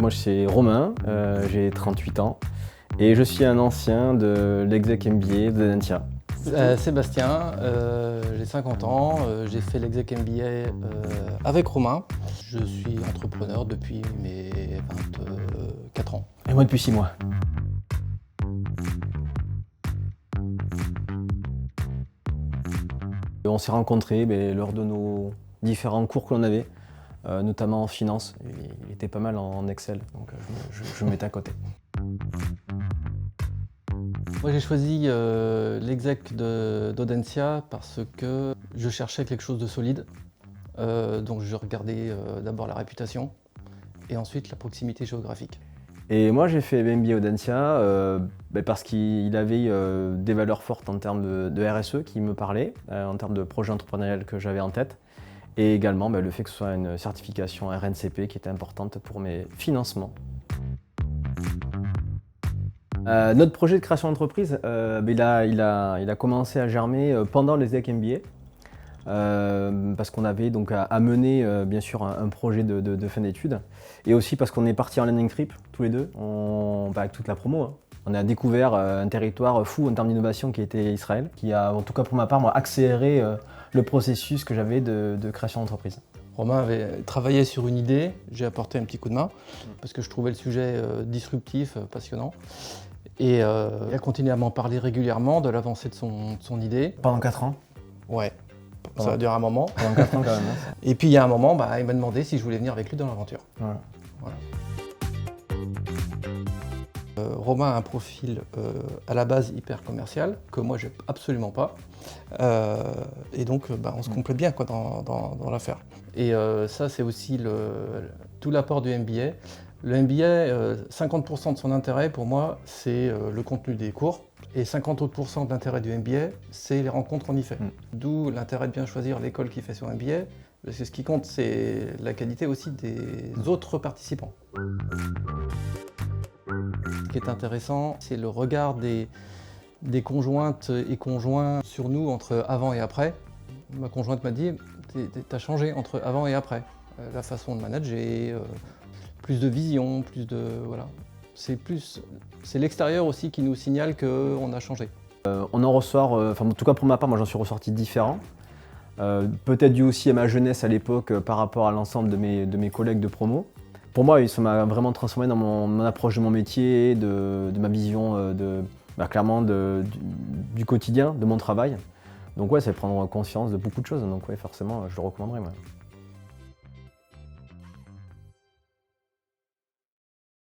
Moi c'est Romain, j'ai 38 ans et je suis un ancien de l'exec MBA d'Audencia. Sébastien, j'ai 50 ans, j'ai fait l'exec MBA avec Romain. Je suis entrepreneur depuis mes 24 ans. Et moi depuis 6 mois. On s'est rencontrés lors de nos différents cours que l'on avait, notamment en finance. Il était pas mal en Excel, donc je me mettais à côté. Moi j'ai choisi l'exec d'Audencia parce que je cherchais quelque chose de solide. Donc je regardais d'abord la réputation et ensuite la proximité géographique. Et moi j'ai fait MBA Audencia parce qu'il avait des valeurs fortes en termes de RSE qui me parlaient, en termes de projet entrepreneurial que j'avais en tête, et également le fait que ce soit une certification RNCP qui était importante pour mes financements. Notre projet de création d'entreprise, il a commencé à germer pendant les EC MBA. Parce qu'on avait donc à mener bien sûr un projet de fin d'études, et aussi parce qu'on est parti en landing trip tous les deux, avec toute la promo. On a découvert un territoire fou en termes d'innovation qui était Israël, qui a, en tout cas pour ma part, accéléré le processus que j'avais de création d'entreprise. Romain avait travaillé sur une idée, j'ai apporté un petit coup de main parce que je trouvais le sujet disruptif, passionnant. Et il a continué à m'en parler régulièrement de l'avancée de son idée. Pendant 4 ans. Ouais. Ça a duré un moment. Pendant 4 ans quand même. Et puis il y a un moment, il m'a demandé si je voulais venir avec lui dans l'aventure. Voilà. Romain a un profil à la base hyper commercial, que moi j'ai absolument pas. Et donc on se complète bien dans l'affaire. Et ça c'est aussi tout l'apport du MBA. Le MBA, 50% de son intérêt pour moi, c'est le contenu des cours. Et 50 autres % de l'intérêt du MBA, c'est les rencontres qu'on y fait. D'où l'intérêt de bien choisir l'école qui fait son MBA, parce que ce qui compte, c'est la qualité aussi des autres participants. Ce qui est intéressant, c'est le regard des conjointes et conjoints sur nous entre avant et après. Ma conjointe m'a dit, t'as changé entre avant et après. La façon de manager, plus de vision, plus de... voilà. C'est l'extérieur aussi qui nous signale qu'on a changé. On en ressort, en tout cas pour ma part, moi j'en suis ressorti différent. Peut-être dû aussi à ma jeunesse à l'époque par rapport à l'ensemble de mes collègues de promo. Pour moi, ça m'a vraiment transformé dans mon approche de mon métier, de ma vision clairement du quotidien, de mon travail. Donc ouais, c'est prendre conscience de beaucoup de choses, donc ouais, forcément je le recommanderais. Ouais.